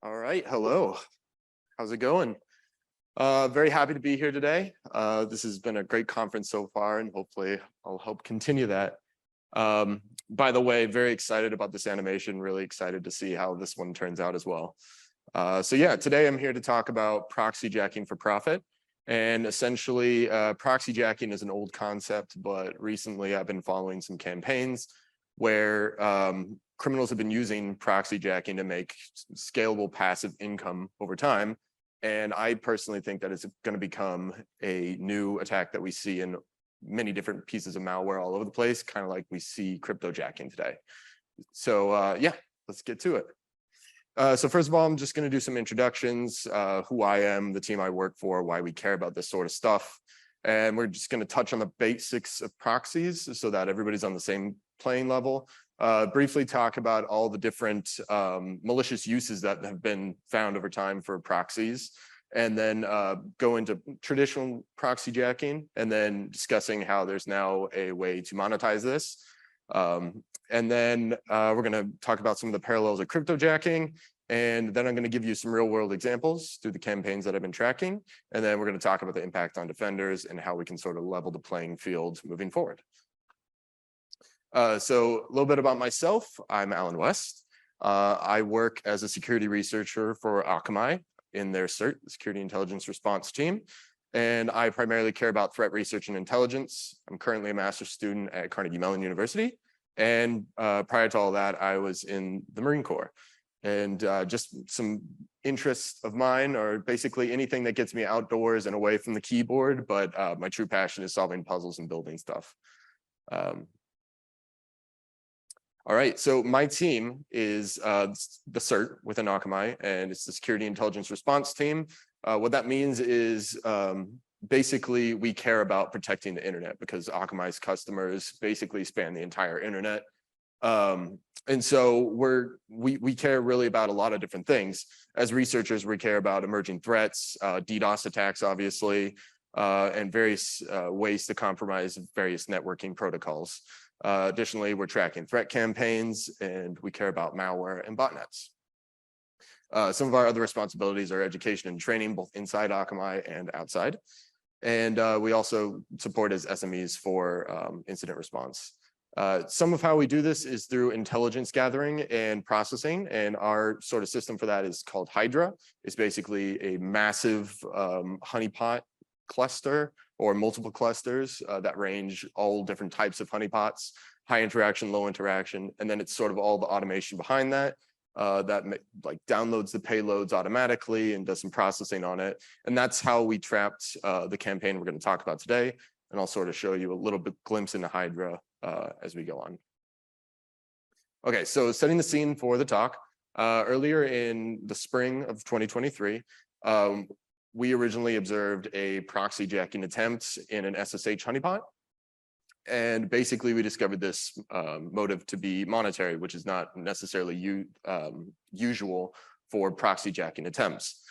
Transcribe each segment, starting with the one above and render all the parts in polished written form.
All right, hello. How's it going? Very happy to be here today. This has been a great conference so far, and hopefully I'll help continue that. By the way, very excited about this animation, really excited to see how this one turns out as well. So yeah, today I'm here to talk about proxy jacking for profit. And essentially, proxy jacking is an old concept, but recently I've been following some campaigns where criminals have been using proxy jacking to make scalable passive income over time. And I personally think that it's going to become a new attack that we see in many different pieces of malware all over the place, kind of like we see cryptojacking today. So yeah, let's get to it. So first of all, I'm just going to do some introductions, who I am, the team I work for, why we care about this sort of stuff. And we're just going to touch on the basics of proxies so that everybody's on the same playing level. Briefly talk about all the different malicious uses that have been found over time for proxies, and then go into traditional proxy jacking, and then discussing how there's now a way to monetize this. And then we're going to talk about some of the parallels of cryptojacking, and then I'm going to give you some real world examples through the campaigns that I've been tracking, and then we're going to talk about the impact on defenders and how we can sort of level the playing field moving forward. So a little bit about myself. I'm Alan West. I work as a security researcher for Akamai in their CERT, Security Intelligence Response Team. And I primarily care about threat research and intelligence. I'm currently a master's student at Carnegie Mellon University. And prior to all that, I was in the Marine Corps. And just some interests of mine are basically anything that gets me outdoors and away from the keyboard. But my true passion is solving puzzles and building stuff. All right, so my team is the CERT within Akamai, and it's the Security Intelligence Response Team. What that means is basically we care about protecting the internet because Akamai's customers basically span the entire internet. And so we care really about a lot of different things. As researchers, we care about emerging threats, DDoS attacks, obviously, and various ways to compromise various networking protocols. Additionally, we're tracking threat campaigns, and we care about malware and botnets. Some of our other responsibilities are education and training, both inside Akamai and outside. And we also support as SMEs for incident response. Some of how we do this is through intelligence gathering and processing, and our sort of system for that is called Hydra. It's basically a massive honeypot cluster or multiple clusters that range all different types of honeypots, high interaction, low interaction, and then it's sort of all the automation behind that like downloads the payloads automatically and does some processing on it. And that's how we trapped the campaign we're going to talk about today. And I'll sort of show you a little bit glimpse into Hydra as we go on. Okay, so setting the scene for the talk. Earlier in the spring of 2023, we originally observed a proxy jacking attempt in an SSH honeypot. And basically, we discovered this motive to be monetary, which is not necessarily usual for proxy jacking attempts.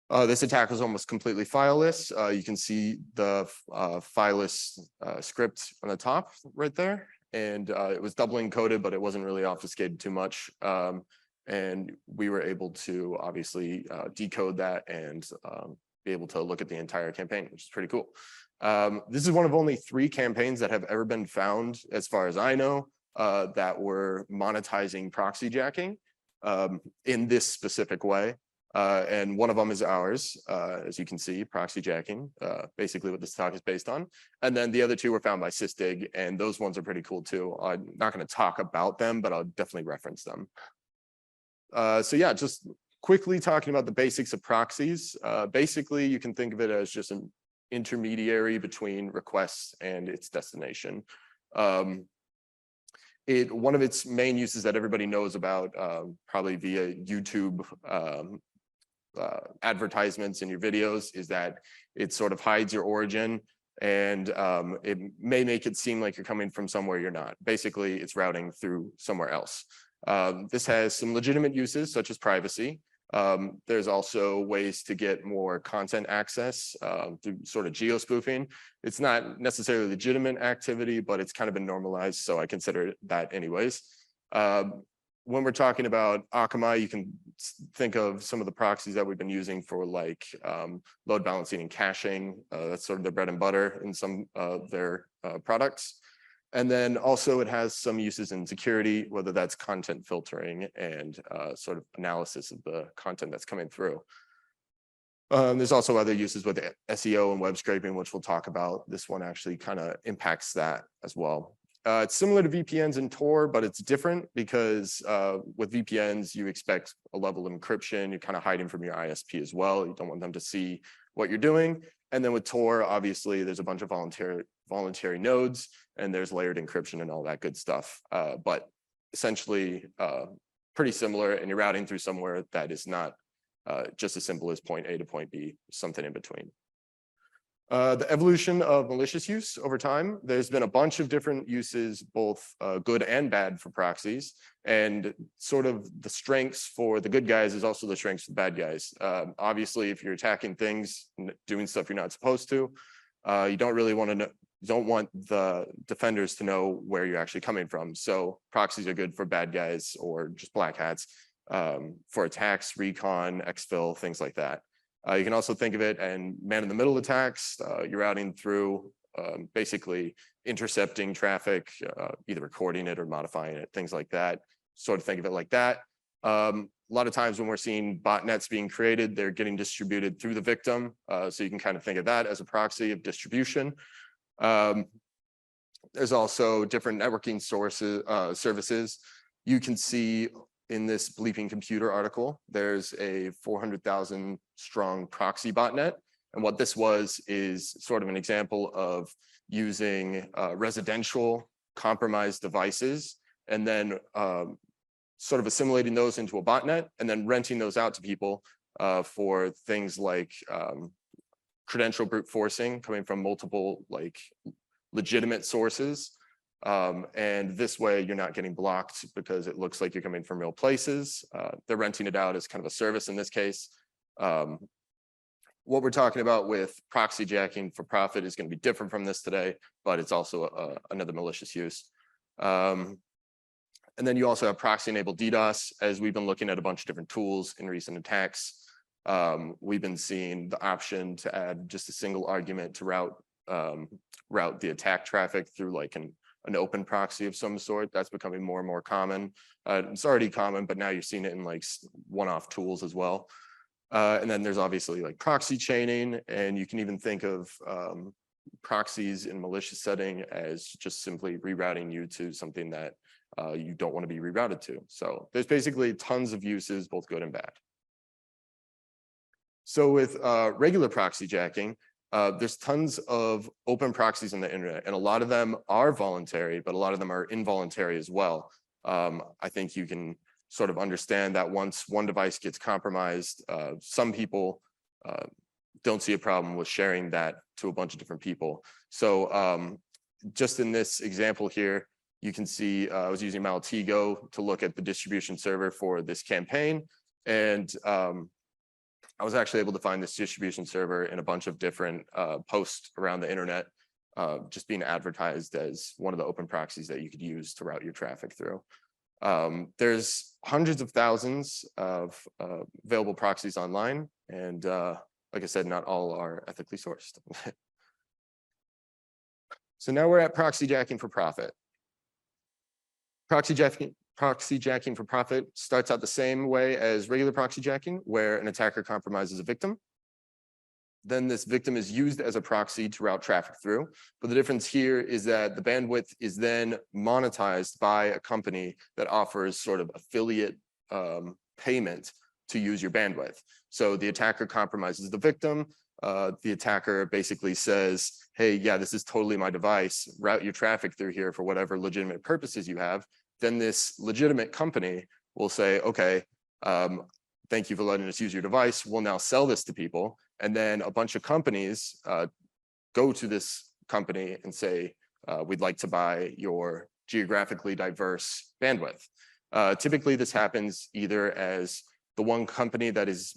This attack was almost completely fileless. You can see the fileless script on the top right there. And it was double encoded, but it wasn't really obfuscated too much. And we were able to obviously decode that and be able to look at the entire campaign, which is pretty cool. This is one of only 3 campaigns that have ever been found, as far as I know, that were monetizing proxy jacking in this specific way. And one of them is ours, as you can see, proxy jacking, basically what this talk is based on. And then the other 2 were found by Sysdig, and those ones are pretty cool too. I'm not going to talk about them, but I'll definitely reference them. So yeah, just quickly talking about the basics of proxies. Basically, you can think of it as just an intermediary between requests and its destination. One of its main uses that everybody knows about, probably via YouTube advertisements in your videos, is that it sort of hides your origin, and it may make it seem like you're coming from somewhere you're not. Basically, it's routing through somewhere else. This has some legitimate uses, such as privacy. There's also ways to get more content access through sort of geo-spoofing. It's not necessarily legitimate activity, but it's kind of been normalized, so I consider that anyways. when we're talking about Akamai, you can think of some of the proxies that we've been using for like load balancing and caching. That's sort of their bread and butter in some of their products. And then also it has some uses in security, whether that's content filtering and sort of analysis of the content that's coming through. There's also other uses with SEO and web scraping, which we'll talk about. This one actually kind of impacts that as well. It's similar to VPNs and Tor, but it's different because with VPNs, you expect a level of encryption. You're kind of hiding from your ISP as well. You don't want them to see what you're doing. And then with Tor, obviously, there's a bunch of voluntary nodes, and there's layered encryption and all that good stuff. But essentially, pretty similar, and you're routing through somewhere that is not just as simple as point A to point B, something in between. The evolution of malicious use over time, there's been a bunch of different uses, both good and bad for proxies, and sort of the strengths for the good guys is also the strengths for the bad guys. Obviously, if you're attacking things, doing stuff you're not supposed to, you don't really want to know, don't want the defenders to know where you're actually coming from. So proxies are good for bad guys or just black hats, for attacks, recon, exfil, things like that. You can also think of it and man-in-the-middle attacks. You're routing through basically intercepting traffic, either recording it or modifying it, things like that. Sort of think of it like that. A lot of times when we're seeing botnets being created, they're getting distributed through the victim. So you can kind of think of that as a proxy of distribution. There's also different networking sources, services. You can see in this Bleeping Computer article, there's a 400,000 strong proxy botnet. And what this was is sort of an example of using residential compromised devices and then sort of assimilating those into a botnet and then renting those out to people for things like credential brute forcing coming from multiple like legitimate sources. And this way you're not getting blocked because it looks like you're coming from real places. They're renting it out as kind of a service in this case. What we're talking about with proxyjacking for profit is going to be different from this today, but it's also another malicious use. And then you also have proxy-enabled DDoS. As we've been looking at a bunch of different tools in recent attacks, we've been seeing the option to add just a single argument to route the attack traffic through like an open proxy of some sort. That's becoming more and more common. It's already common, but now you're seeing it in like one-off tools as well. And then there's obviously like proxy chaining, and you can even think of proxies in malicious setting as just simply rerouting you to something that you don't want to be rerouted to. So there's basically tons of uses, both good and bad. So with regular proxyjacking, there's tons of open proxies on the internet, and a lot of them are voluntary, but a lot of them are involuntary as well. I think you can sort of understand that once one device gets compromised, some people don't see a problem with sharing that to a bunch of different people. So just in this example here, you can see I was using Maltego to look at the distribution server for this campaign, and I was actually able to find this distribution server in a bunch of different posts around the internet, just being advertised as one of the open proxies that you could use to route your traffic through. There's hundreds of thousands of available proxies online, and like I said, not all are ethically sourced. So now we're at proxyjacking for profit. Proxyjacking for profit starts out the same way as regular proxyjacking, where an attacker compromises a victim. Then this victim is used as a proxy to route traffic through. But the difference here is that the bandwidth is then monetized by a company that offers sort of affiliate payment to use your bandwidth. So the attacker compromises the victim. The attacker basically says, hey, yeah, this is totally my device. Route your traffic through here for whatever legitimate purposes you have. Then this legitimate company will say, okay, thank you for letting us use your device. We'll now sell this to people. And then a bunch of companies go to this company and say, we'd like to buy your geographically diverse bandwidth. Typically, this happens either as the one company that is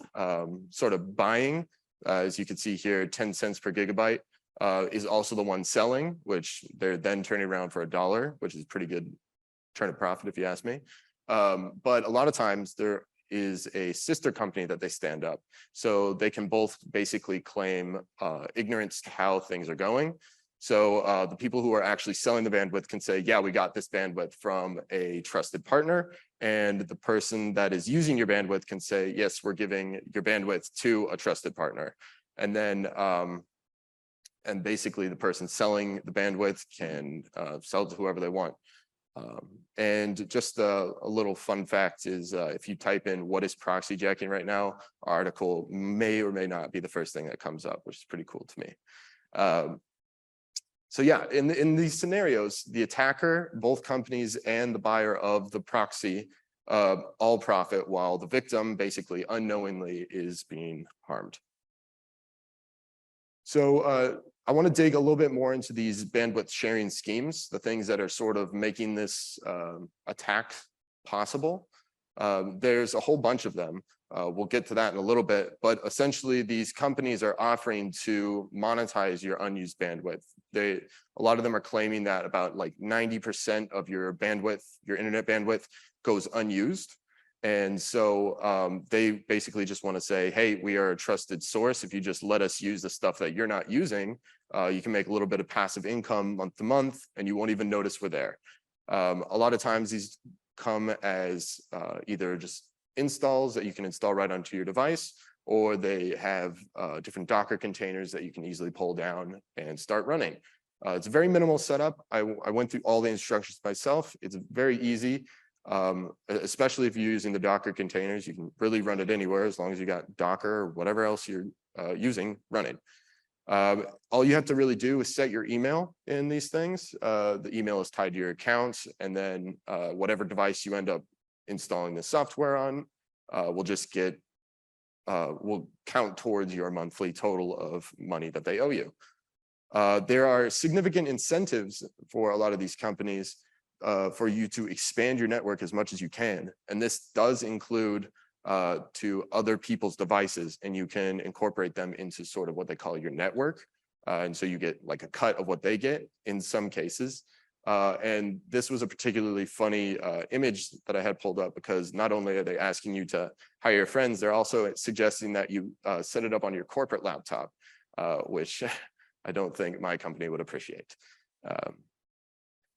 sort of buying, as you can see here, 10 cents per gigabyte, is also the one selling, which they're then turning around for $1, which is pretty good turn of profit, if you ask me. But a lot of times there is a sister company that they stand up. So they can both basically claim ignorance to how things are going. So the people who are actually selling the bandwidth can say, yeah, we got this bandwidth from a trusted partner. And the person that is using your bandwidth can say, yes, we're giving your bandwidth to a trusted partner. And then and basically the person selling the bandwidth can sell to whoever they want. And just a little fun fact is if you type in what is proxyjacking right now, our article may or may not be the first thing that comes up, which is pretty cool to me. So yeah, in these scenarios, the attacker, both companies and the buyer of the proxy all profit while the victim basically unknowingly is being harmed. So I want to dig a little bit more into these bandwidth sharing schemes, the things that are sort of making this attack possible. There's a whole bunch of them. We'll get to that in a little bit, but essentially these companies are offering to monetize your unused bandwidth. A lot of them are claiming that about like 90% of your bandwidth, your internet bandwidth goes unused. And so they basically just want to say, hey, we are a trusted source. If you just let us use the stuff that you're not using, you can make a little bit of passive income month to month, and you won't even notice we're there. A lot of times these come as either just installs that you can install right onto your device, or they have different Docker containers that you can easily pull down and start running. It's a very minimal setup. I went through all the instructions myself. It's very easy. Especially if you're using the Docker containers, you can really run it anywhere as long as you got Docker or whatever else you're using running. All you have to really do is set your email in these things. The email is tied to your account, and then whatever device you end up installing the software on will just get will count towards your monthly total of money that they owe you. There are significant incentives for a lot of these companies for you to expand your network as much as you can. And this does include to other people's devices, and you can incorporate them into sort of what they call your network. And so you get like a cut of what they get in some cases. And this was a particularly funny image that I had pulled up, because not only are they asking you to hire your friends, they're also suggesting that you set it up on your corporate laptop, which I don't think my company would appreciate.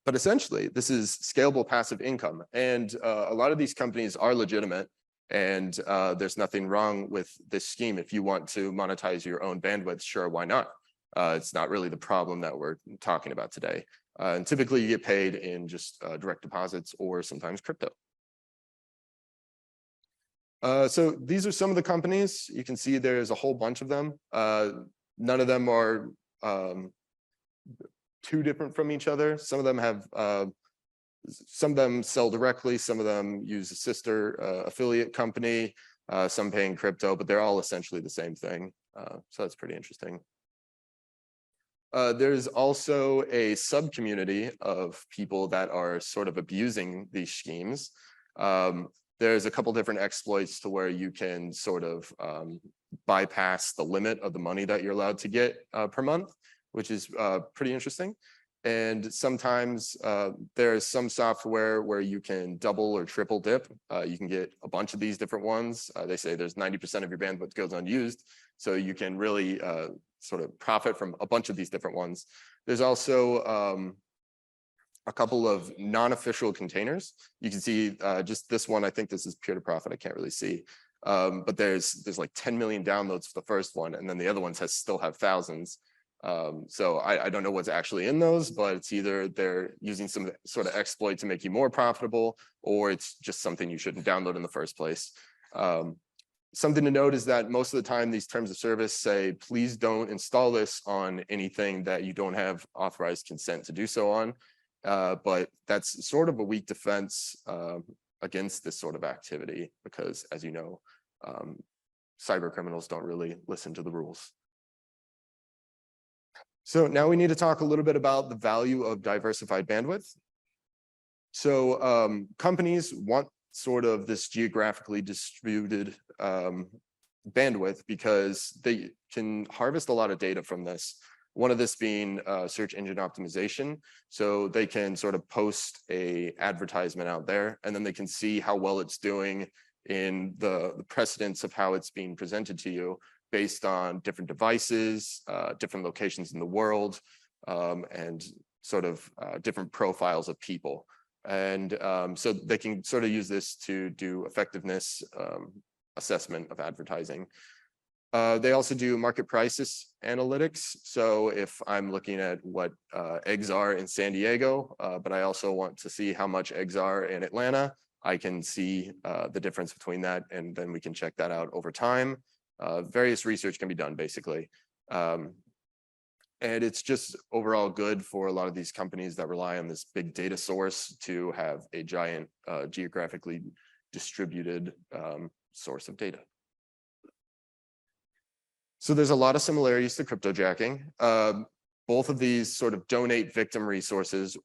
But essentially, this is scalable passive income. And a lot of these companies are legitimate, and there's nothing wrong with this scheme. If you want to monetize your own bandwidth, sure, why not? It's not really the problem that we're talking about today. And typically you get paid in just direct deposits or sometimes crypto. So these are some of the companies. You can see there's a whole bunch of them. None of them are too different from each other. Some of them have, some of them sell directly, some of them use a sister affiliate company, some paying crypto, but they're all essentially the same thing. So that's pretty interesting. There's also a sub-community of people that are sort of abusing these schemes. There's a couple different exploits to where you can sort of bypass the limit of the money that you're allowed to get per month, which is pretty interesting. And sometimes there's some software where you can double or triple dip. You can get a bunch of these different ones. They say there's 90% of your bandwidth goes unused. So you can really sort of profit from a bunch of these different ones. There's also a couple of non-official containers. You can see just this one. I think this is peer to profit. I can't really see. But there's like 10 million downloads for the first one, and then the other ones still have thousands. So I don't know what's actually in those, but it's either they're using some sort of exploit to make you more profitable, or it's just something you shouldn't download in the first place. Something to note is that most of the time these terms of service say, please don't install this on anything that you don't have authorized consent to do so on. But that's sort of a weak defense against this sort of activity, because as you know, cyber criminals don't really listen to the rules. So now we need to talk a little bit about the value of diversified bandwidth. So companies want sort of this geographically distributed bandwidth because they can harvest a lot of data from this, One of this being search engine optimization. So they can sort of post a advertisement out there, and then they can see how well it's doing in the precedence of how it's being presented to you based on different devices, different locations in the world, and sort of different profiles of people. And so they can sort of use this to do effectiveness assessment of advertising. They also do market prices analytics. So if I'm looking at what eggs are in San Diego, but I also want to see how much eggs are in Atlanta, I can see the difference between that, and then we can check that out over time. Various research can be done, basically. And it's just overall good for a lot of these companies that rely on this big data source to have a giant geographically distributed source of data. So there's a lot of similarities to cryptojacking. Both of these sort of donate victim resources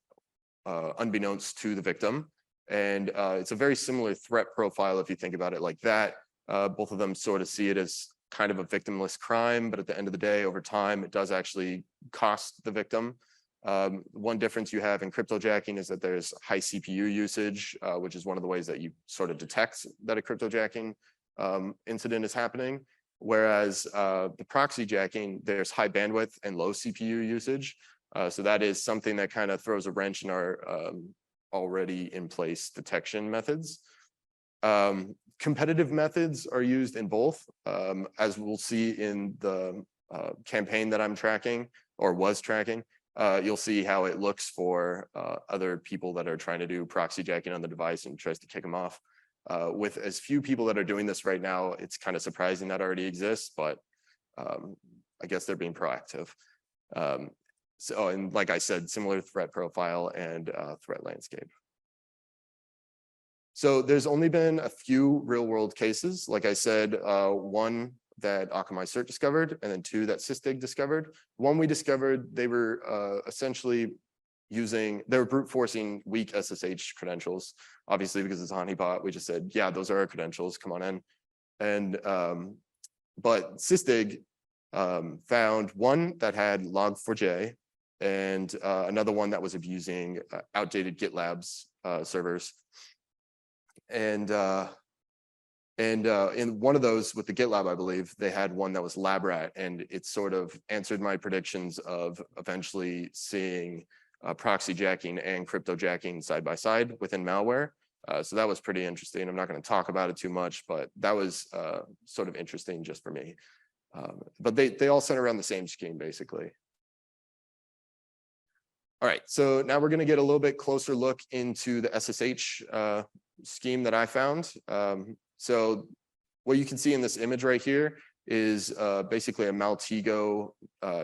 unbeknownst to the victim. And it's a very similar threat profile if you think about it like that. Both of them sort of see it as kind of a victimless crime, but at the end of the day, over time, it does actually cost the victim. One difference you have in cryptojacking is that there's high CPU usage, which is one of the ways that you sort of detect that a cryptojacking incident is happening. Whereas the proxyjacking, there's high bandwidth and low CPU usage. So that is something that kind of throws a wrench in our already in place detection methods. Competitive methods are used in both, as we'll see in the campaign that I'm tracking or was tracking. You'll see how it looks for other people that are trying to do proxyjacking on the device and tries to kick them off. With as few people that are doing this right now, it's kind of surprising that already exists, but I guess they're being proactive. So, and like I said, similar threat profile and threat landscape. So there's only been a few real world cases. Like I said, one that Akamai Cert discovered, and then two that Sysdig discovered. One we discovered, they were essentially they were brute forcing weak SSH credentials. Obviously, because it's a honeypot, we just said, yeah, those are our credentials, come on in. And but Sysdig found one that had log4j and another one that was abusing outdated GitLabs servers. And in one of those with the GitLab, I believe, they had one that was LabRat, and it sort of answered my predictions of eventually seeing proxyjacking and cryptojacking side by side within malware. So that was pretty interesting. I'm not going to talk about it too much, but that was sort of interesting just for me. But they all center around the same scheme, basically. All right, so now we're going to get a little bit closer look into the SSH scheme that I found. So what you can see in this image right here is basically a Maltego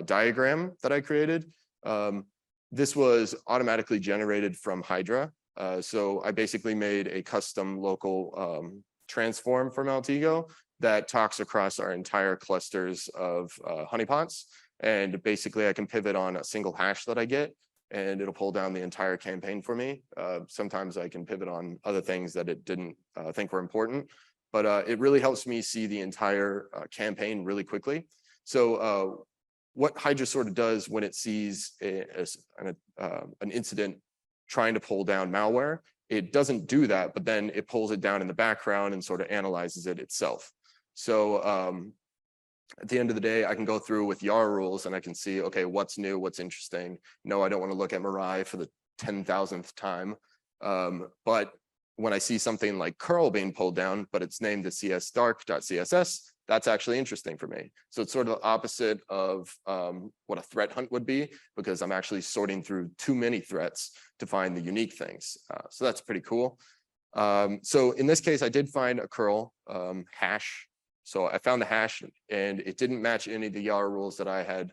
diagram that I created. This was automatically generated from Hydra. So I basically made a custom local transform for Maltego that talks across our entire clusters of honeypots. And basically I can pivot on a single hash that I get, and it'll pull down the entire campaign for me. Sometimes I can pivot on other things that it didn't think were important, but it really helps me see the entire campaign really quickly. So what Hydra sort of does when it sees an incident trying to pull down malware, it doesn't do that, but then it pulls it down in the background and sort of analyzes it itself. So at the end of the day, I can go through with YAR rules and I can see, okay, what's new, what's interesting. No, I don't want to look at Mirai for the 10,000th time. But when I see something like curl being pulled down, but it's named as csdark.css, that's actually interesting for me. So it's sort of the opposite of what a threat hunt would be, because I'm actually sorting through too many threats to find the unique things. So that's pretty cool. So in this case, I did find a curl hash. So I found the hash and it didn't match any of the YAR rules that I had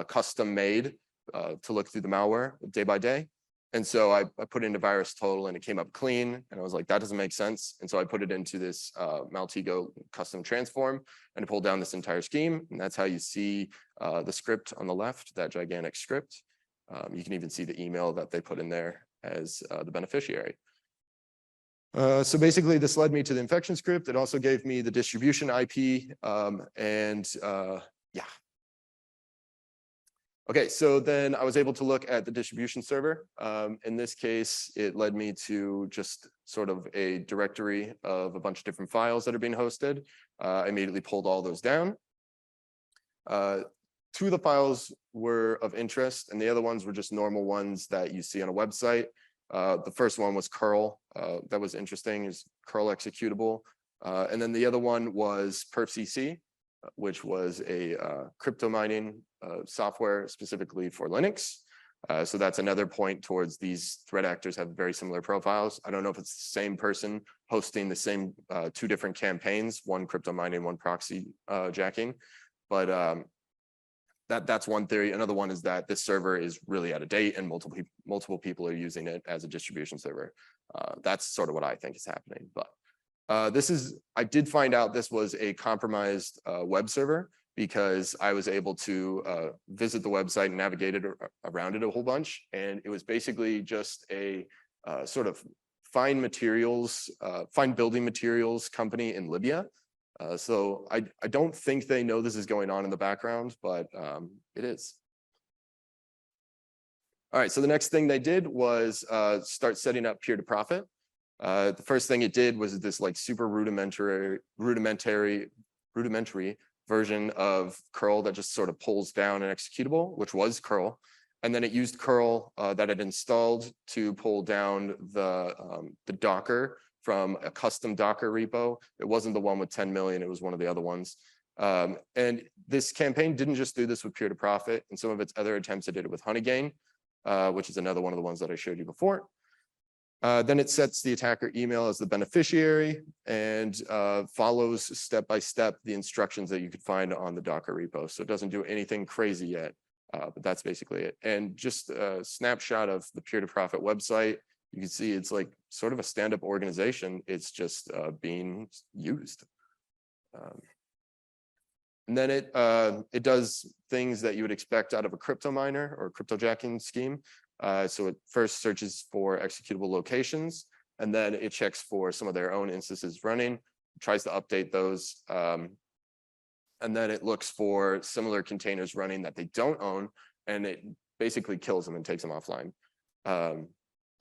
custom made to look through the malware day by day. And so I put in a virus total and it came up clean. And I was like, that doesn't make sense. And so I put it into this Maltego custom transform and I pulled down this entire scheme. And that's how you see the script on the left, that gigantic script. You can even see the email that they put in there as the beneficiary. So basically, this led me to the infection script. It also gave me the distribution IP. Yeah. Okay, so then I was able to look at the distribution server. In this case, it led me to just sort of a directory of a bunch of different files that are being hosted. I immediately pulled all those down. Two of the files were of interest, and the other ones were just normal ones that you see on a website. The first one was curl. That was interesting, is curl executable. And then the other one was perpcc, which was a crypto mining software specifically for Linux. So that's another point towards these threat actors have very similar profiles. I don't know if it's the same person hosting the same two different campaigns, one crypto mining, one proxy jacking, but that's one theory. Another one is that this server is really out of date and multiple people are using it as a distribution server. That's sort of what I think is happening, but I did find out this was a compromised web server because I was able to visit the website and navigate it around it a whole bunch. And it was basically just a sort of fine building materials company in Libya. So I don't think they know this is going on in the background, but it is. All right, so the next thing they did was start setting up peer-to-profit. The first thing it did was this like super rudimentary version of curl that just sort of pulls down an executable, which was curl. And then it used curl that it installed to pull down the Docker from a custom Docker repo. It wasn't the one with 10 million, it was one of the other ones. And this campaign didn't just do this with peer-to-profit. In some of its other attempts, it did it with Honeygain, which is another one of the ones that I showed you before. Then it sets the attacker email as the beneficiary and follows step by step the instructions that you could find on the Docker repo. So it doesn't do anything crazy yet, but that's basically it. And just a snapshot of the peer-to-profit website. You can see it's like sort of a stand-up organization. It's just being used. And then it does things that you would expect out of a crypto miner or cryptojacking scheme. So it first searches for executable locations, and then it checks for some of their own instances running, tries to update those. And then it looks for similar containers running that they don't own, and it basically kills them and takes them offline.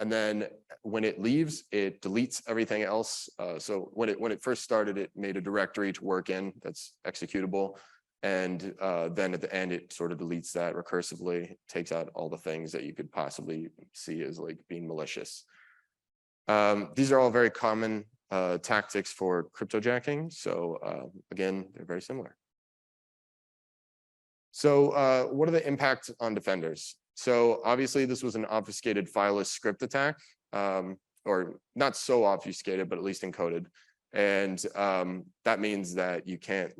And then when it leaves, it deletes everything else. So when it first started, it made a directory to work in that's executable. And then at the end, it sort of deletes that recursively, takes out all the things that you could possibly see as like being malicious. These are all very common tactics for cryptojacking. So again, they're very similar. So what are the impacts on defenders? So obviously this was an obfuscated fileless script attack, or not so obfuscated, but at least encoded. And that means that you can't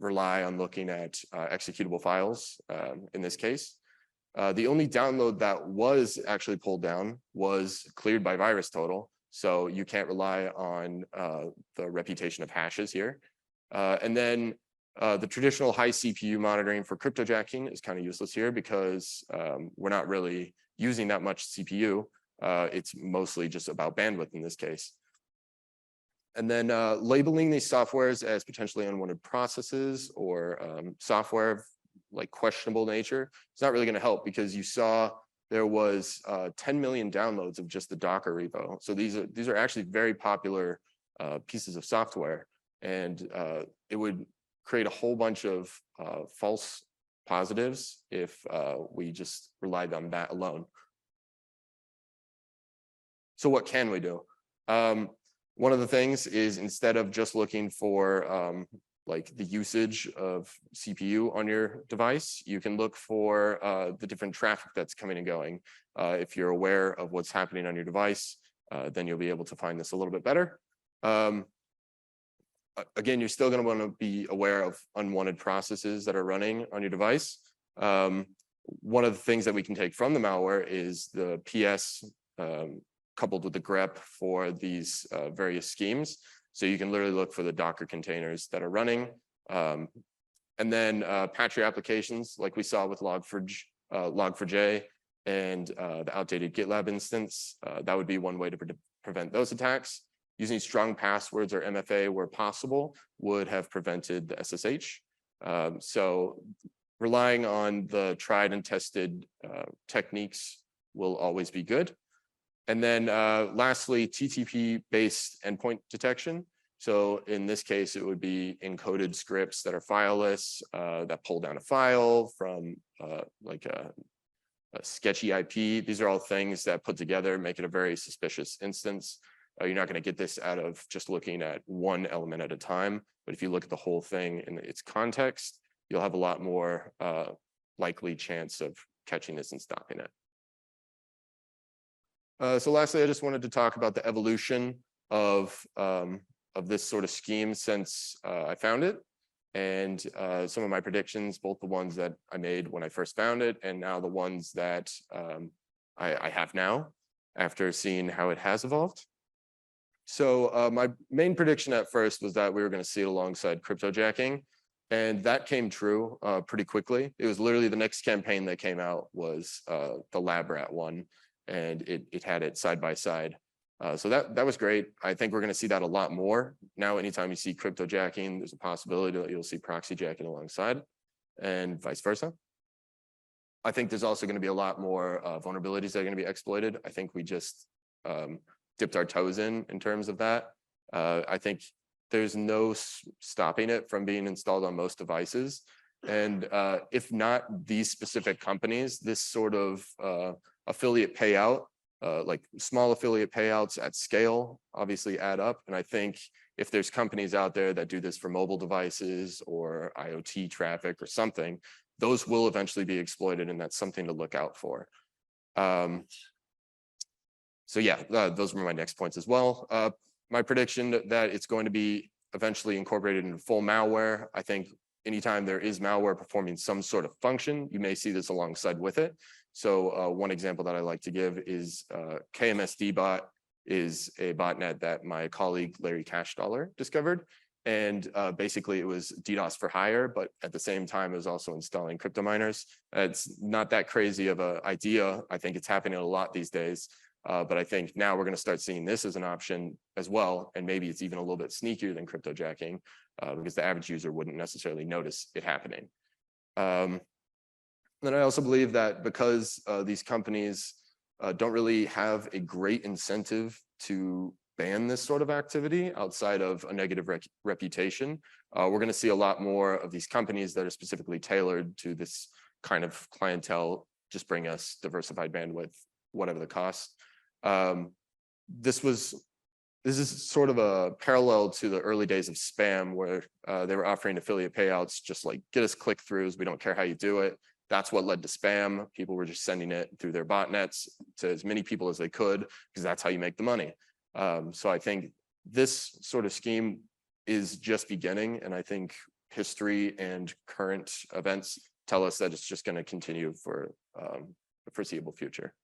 rely on looking at executable files in this case. The only download that was actually pulled down was cleared by VirusTotal. So you can't rely on the reputation of hashes here. And then the traditional high CPU monitoring for cryptojacking is kind of useless here because we're not really using that much CPU. It's mostly just about bandwidth in this case. And then labeling these softwares as potentially unwanted processes or software of like questionable nature, it's not really going to help because you saw there was 10 million downloads of just the Docker repo. So these are actually very popular pieces of software, and it would create a whole bunch of false positives if we just relied on that alone. So what can we do? One of the things is instead of just looking for like the usage of CPU on your device, you can look for the different traffic that's coming and going. If you're aware of what's happening on your device, then you'll be able to find this a little bit better. Again, you're still going to want to be aware of unwanted processes that are running on your device. One of the things that we can take from the malware is the PS coupled with the grep for these various schemes. So you can literally look for the Docker containers that are running. And then patch your applications like we saw with Log4j and the outdated GitLab instance. That would be one way to prevent those attacks. Using strong passwords or MFA where possible would have prevented the SSH. So relying on the tried and tested techniques will always be good. And then lastly, TTP-based endpoint detection. So in this case, it would be encoded scripts that are fileless, that pull down a file from like a sketchy IP. These are all things that put together make it a very suspicious instance. You're not going to get this out of just looking at one element at a time. But if you look at the whole thing in its context, you'll have a lot more likely chance of catching this and stopping it. So lastly, I just wanted to talk about the evolution of this sort of scheme since I found it, and some of my predictions, both the ones that I made when I first found it and now the ones that I have now after seeing how it has evolved. So my main prediction at first was that we were going to see it alongside cryptojacking, and that came true pretty quickly. It was literally the next campaign that came out was the lab rat one, and it had it side by side. So that was great. I think we're going to see that a lot more. Now, anytime you see cryptojacking, there's a possibility that you'll see proxyjacking alongside, and vice versa. I think there's also going to be a lot more vulnerabilities that are going to be exploited. I think we just dipped our toes in terms of that. I think there's no stopping it from being installed on most devices. And if not these specific companies, this sort of affiliate payout, like small affiliate payouts at scale, obviously add up. And I think if there's companies out there that do this for mobile devices or IoT traffic or something, those will eventually be exploited, and that's something to look out for. So yeah, those were my next points as well. My prediction that it's going to be eventually incorporated into full malware. I think anytime there is malware performing some sort of function, you may see this alongside with it. So one example that I like to give is KMSD bot is a botnet that my colleague Larry Cashdollar discovered. And basically it was DDoS for hire, but at the same time, it was also installing crypto miners. It's not that crazy of an idea. I think it's happening a lot these days. But I think now we're going to start seeing this as an option as well. And maybe it's even a little bit sneakier than cryptojacking because the average user wouldn't necessarily notice it happening. Then I also believe that because these companies don't really have a great incentive to ban this sort of activity outside of a negative reputation, we're going to see a lot more of these companies that are specifically tailored to this kind of clientele, just bring us diversified bandwidth, whatever the cost. This is sort of a parallel to the early days of spam where they were offering affiliate payouts, just like get us click-throughs, we don't care how you do it. That's what led to spam. People were just sending it through their botnets to as many people as they could, because that's how you make the money. So I think this sort of scheme is just beginning, and I think history and current events tell us that it's just going to continue for the foreseeable future.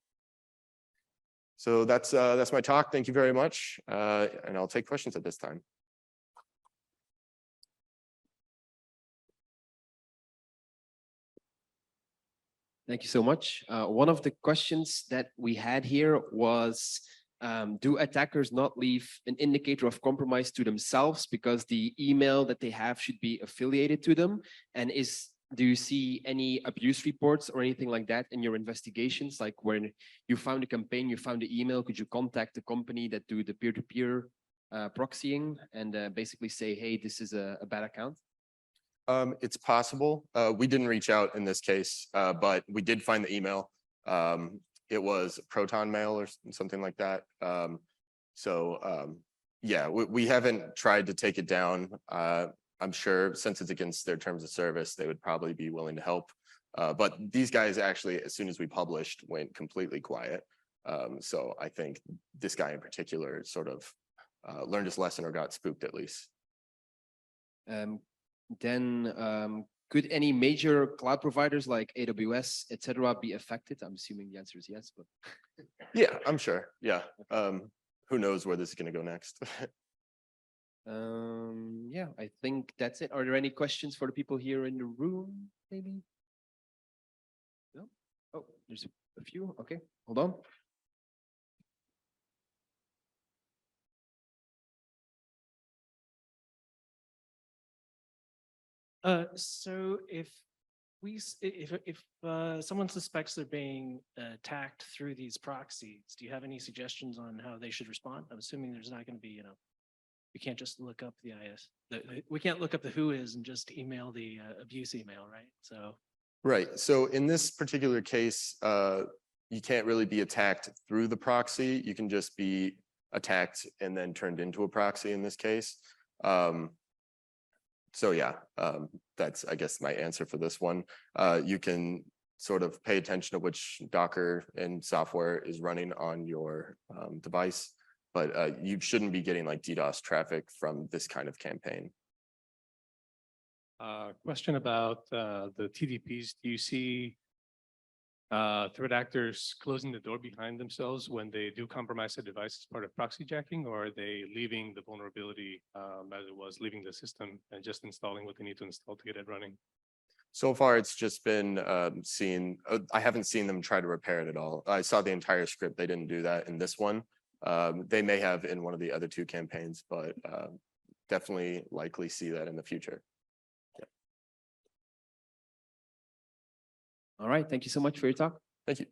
So that's my talk. Thank you very much, and I'll take questions at this time. Thank you so much. One of the questions that we had here was, do attackers not leave an indicator of compromise to themselves because the email that they have should be affiliated to them? And do you see any abuse reports or anything like that in your investigations? Like when you found a campaign, you found the email, could you contact the company that do the peer-to-peer proxying and basically say, hey, this is a bad account? It's possible. We didn't reach out in this case, but we did find the email. It was Proton Mail or something like that. Yeah, we haven't tried to take it down. I'm sure since it's against their terms of service, they would probably be willing to help. But these guys actually, as soon as we published, went completely quiet. So I think this guy in particular sort of learned his lesson or got spooked at least. Could any major cloud providers like AWS, etc., be affected? I'm assuming the answer is yes, but yeah, I'm sure. Yeah. Who knows where this is going to go next? Yeah, I think that's it. Are there any questions for the people here in the room, maybe? No? Oh, there's a few. Okay, hold on. So if if someone suspects they're being attacked through these proxies, do you have any suggestions on how they should respond? I'm assuming there's not going to be, we can't just look up the IS. We can't look up the who is and just email the abuse email, right? So. Right. So in this particular case, you can't really be attacked through the proxy. You can just be attacked and then turned into a proxy in this case. So yeah, that's, I guess, my answer for this one. You can sort of pay attention to which Docker and software is running on your device, but you shouldn't be getting like DDoS traffic from this kind of campaign. Question about the TDPs. Do you see threat actors closing the door behind themselves when they do compromise a device as part of proxyjacking, or are they leaving the vulnerability as it was, leaving the system and just installing what they need to install to get it running? So far, it's just been I haven't seen them try to repair it at all. I saw the entire script. They didn't do that in this one. They may have in one of the other two campaigns, but definitely likely see that in the future. All right. Thank you so much for your talk. Thank you.